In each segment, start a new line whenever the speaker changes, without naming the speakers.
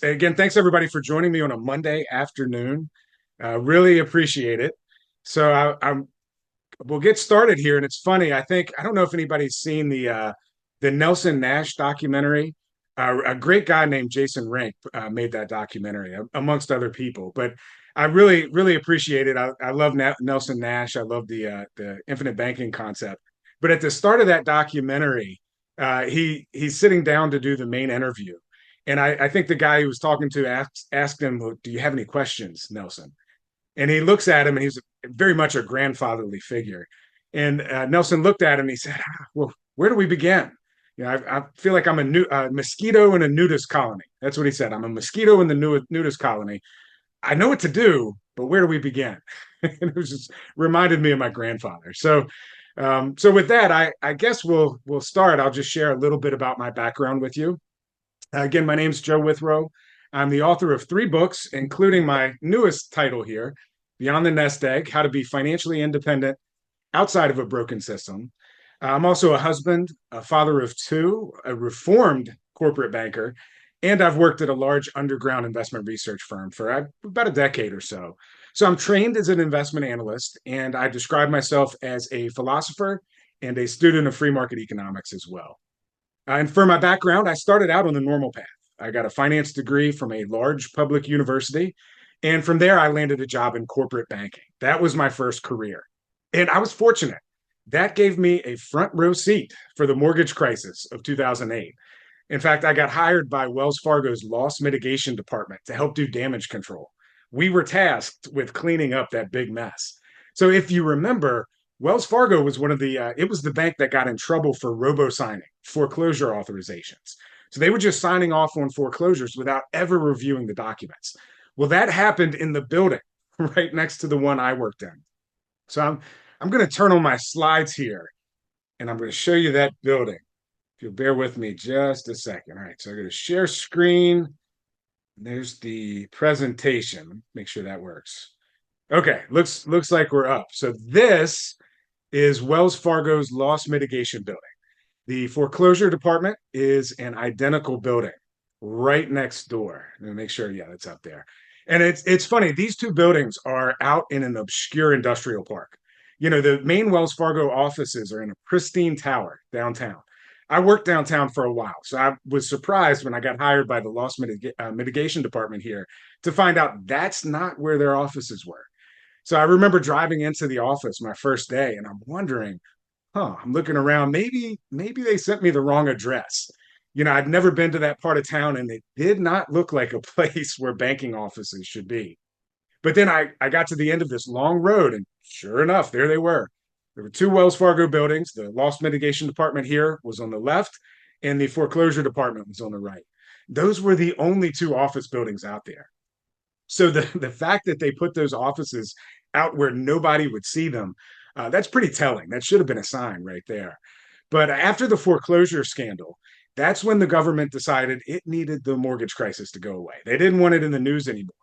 Again, thanks everybody for joining me on a Monday afternoon. Really appreciate it. So we'll get started here, and it's funny. I don't know if anybody's seen the Nelson Nash documentary. A great guy named Jason Rank made that documentary, amongst other people. But I really appreciate it. I love Nelson Nash. I love the infinite banking concept. But at the start of that documentary, he's sitting down to do the main interview, and I think the guy he was talking to asked him, "Well, do you have any questions, Nelson?" And he looks at him, and he's very much a grandfatherly figure. And Nelson looked at him and he said, "Well, where do we begin? I feel like I'm a mosquito in a nudist colony." That's what he said. "I'm a mosquito in the nudist colony. I know what to do, but where do we begin?" And it was just reminded me of my grandfather. So with that, I guess we'll start. I'll just share a little bit about my background with you. Again, my name's Joe Withrow. I'm the author of 3 books, including my newest title here, Beyond the Nest Egg: How to Be Financially Independent Outside of a Broken System. I'm also a husband, a father of 2, a reformed corporate banker, and I've worked at a large underground investment research firm for about a decade or so. So I'm trained as an investment analyst, and I describe myself as a philosopher and a student of free market economics as well. And for my background, I started out on the normal path. I got a finance degree from a large public university. And from there, I landed a job in corporate banking. That was my first career. And I was fortunate. That gave me a front row seat for the mortgage crisis of 2008. In fact, I got hired by Wells Fargo's loss mitigation department to help do damage control. We were tasked with cleaning up that big mess. So if you remember, Wells Fargo was it was the bank that got in trouble for robo signing foreclosure authorizations. So they were just signing off on foreclosures without ever reviewing the documents. Well, that happened in the building right next to the one I worked in. So I'm going to turn on my slides here, and I'm going to show you that building. If you'll bear with me just a second. All right, so I'm going to share screen. There's the presentation. Make sure that works. Okay, looks like we're up. So this is Wells Fargo's loss mitigation building. The foreclosure department is an identical building right next door. Let me make sure, yeah, that's up there. And it's funny, these 2 buildings are out in an obscure industrial park. The main Wells Fargo offices are in a pristine tower downtown. I worked downtown for a while, so I was surprised when I got hired by the mitigation department here to find out that's not where their offices were. So I remember driving into the office my first day, and I'm wondering, I'm looking around, maybe they sent me the wrong address. I'd never been to that part of town, and it did not look like a place where banking offices should be. But then I got to the end of this long road, and sure enough, there they were. There were 2 Wells Fargo buildings. The loss mitigation department here was on the left, and the foreclosure department was on the right. Those were the only 2 office buildings out there. So the fact that they put those offices out where nobody would see them, that's pretty telling. That should have been a sign right there. But after the foreclosure scandal, that's when the government decided it needed the mortgage crisis to go away. They didn't want it in the news anymore.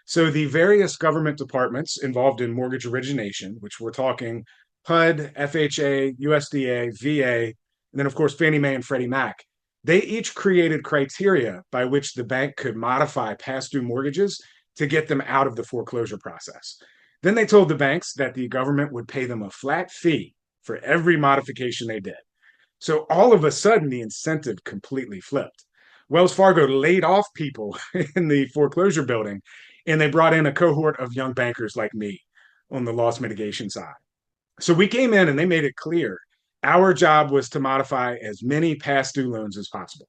So the various government departments involved in mortgage origination, which we're talking HUD, FHA, USDA, VA, and then of course Fannie Mae and Freddie Mac, they each created criteria by which the bank could modify past due mortgages to get them out of the foreclosure process. Then they told the banks that the government would pay them a flat fee for every modification they did. So all of a sudden, the incentive completely flipped. Wells Fargo laid off people in the foreclosure building, and they brought in a cohort of young bankers like me on the loss mitigation side. So we came in and they made it clear our job was to modify as many past due loans as possible.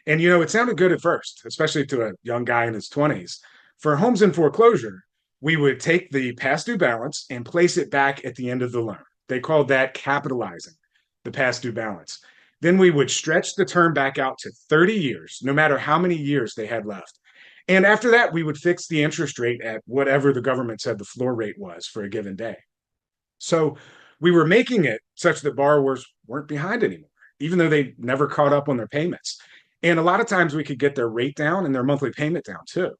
And it sounded good at first, especially to a young guy in his 20s. For homes in foreclosure, we would take the past due balance and place it back at the end of the loan. They called that capitalizing the past due balance. Then we would stretch the term back out to 30 years, no matter how many years they had left. And after that, we would fix the interest rate at whatever the government said the floor rate was for a given day. So we were making it such that borrowers weren't behind anymore, even though they never caught up on their payments. And a lot of times we could get their rate down and their monthly payment down too,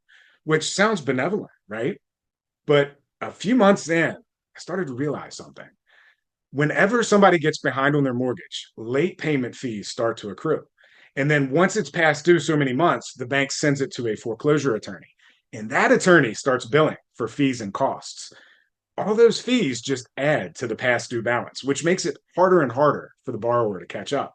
which sounds benevolent, right? But a few months in, I started to realize something. Whenever somebody gets behind on their mortgage, late payment fees start to accrue. And then once it's past due so many months, the bank sends it to a foreclosure attorney. And that attorney starts billing for fees and costs. All those fees just add to the past due balance, which makes it harder and harder for the borrower to catch up.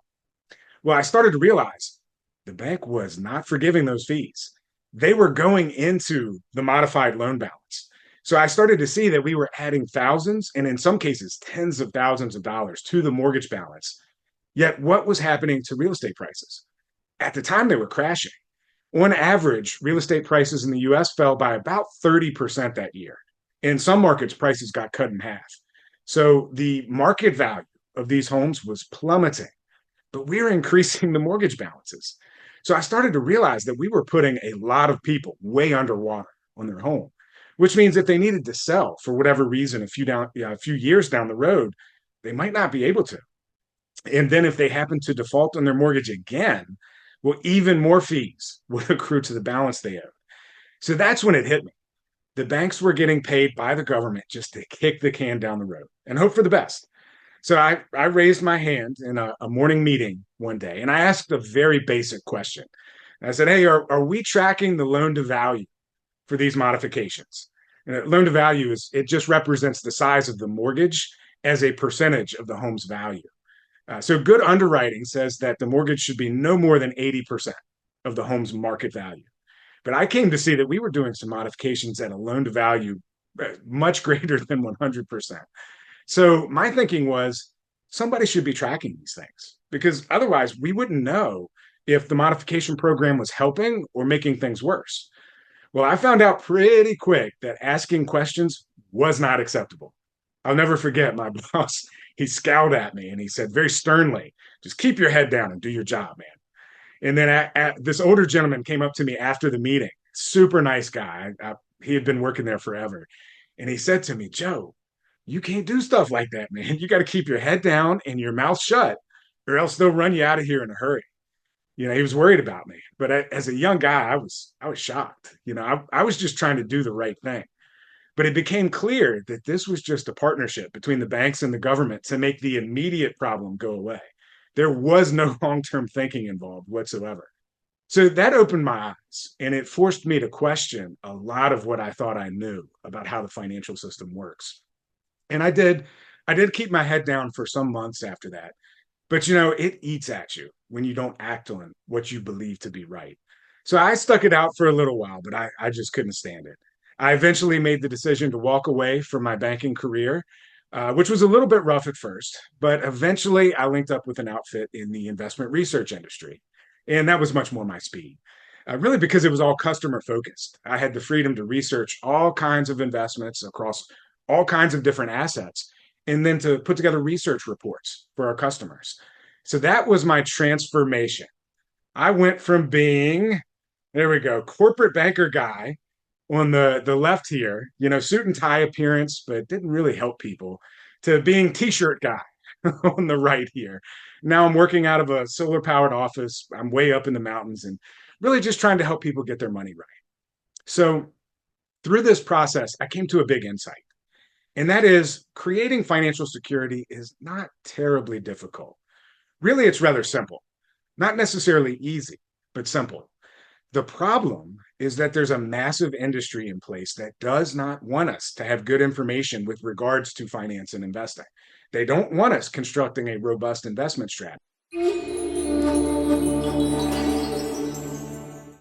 Well, I started to realize the bank was not forgiving those fees. They were going into the modified loan balance. So I started to see that we were adding thousands and in some cases tens of thousands of dollars to the mortgage balance. Yet what was happening to real estate prices? At the time, they were crashing. On average, real estate prices in the US fell by about 30% that year. In some markets, prices got cut in half. So the market value of these homes was plummeting, but we were increasing the mortgage balances. So I started to realize that we were putting a lot of people way underwater on their home, which means if they needed to sell for whatever reason a few years down the road, they might not be able to. And then if they happen to default on their mortgage again, well, even more fees would accrue to the balance they owed. So that's when it hit me. The banks were getting paid by the government just to kick the can down the road and hope for the best. So I raised my hand in a morning meeting one day and I asked a very basic question. I said, hey, are we tracking the loan to value for these modifications? And loan to value it just represents the size of the mortgage as a percentage of the home's value. So good underwriting says that the mortgage should be no more than 80% of the home's market value. But I came to see that we were doing some modifications at a loan to value much greater than 100%. So my thinking was somebody should be tracking these things because otherwise we wouldn't know if the modification program was helping or making things worse. Well, I found out pretty quick that asking questions was not acceptable. I'll never forget my boss. He scowled at me and he said very sternly, just keep your head down and do your job, man. And then this older gentleman came up to me after the meeting, super nice guy. He had been working there forever. And he said to me, Joe, you can't do stuff like that, man. You got to keep your head down and your mouth shut, or else they'll run you out of here in a hurry. He was worried about me. But as a young guy, I was shocked. I was just trying to do the right thing. But it became clear that this was just a partnership between the banks and the government to make the immediate problem go away. There was no long-term thinking involved whatsoever. So that opened my eyes and it forced me to question a lot of what I thought I knew about how the financial system works. And I did keep my head down for some months after that. But it eats at you when you don't act on what you believe to be right. So I stuck it out for a little while, but I just couldn't stand it. I eventually made the decision to walk away from my banking career, which was a little bit rough at first, but eventually I linked up with an outfit in the investment research industry. And that was much more my speed, really because it was all customer focused. I had the freedom to research all kinds of investments across all kinds of different assets, and then to put together research reports for our customers. So that was my transformation. I went from being, there we go, corporate banker guy on the left here, suit and tie appearance, but didn't really help people, to being t-shirt guy on the right here. Now I'm working out of a solar powered office. I'm way up in the mountains and really just trying to help people get their money right. So through this process, I came to a big insight. And that is creating financial security is not terribly difficult. Really, it's rather simple. Not necessarily easy, but simple. The problem is that there's a massive industry in place that does not want us to have good information with regards to finance and investing. They don't want us constructing a robust investment strategy.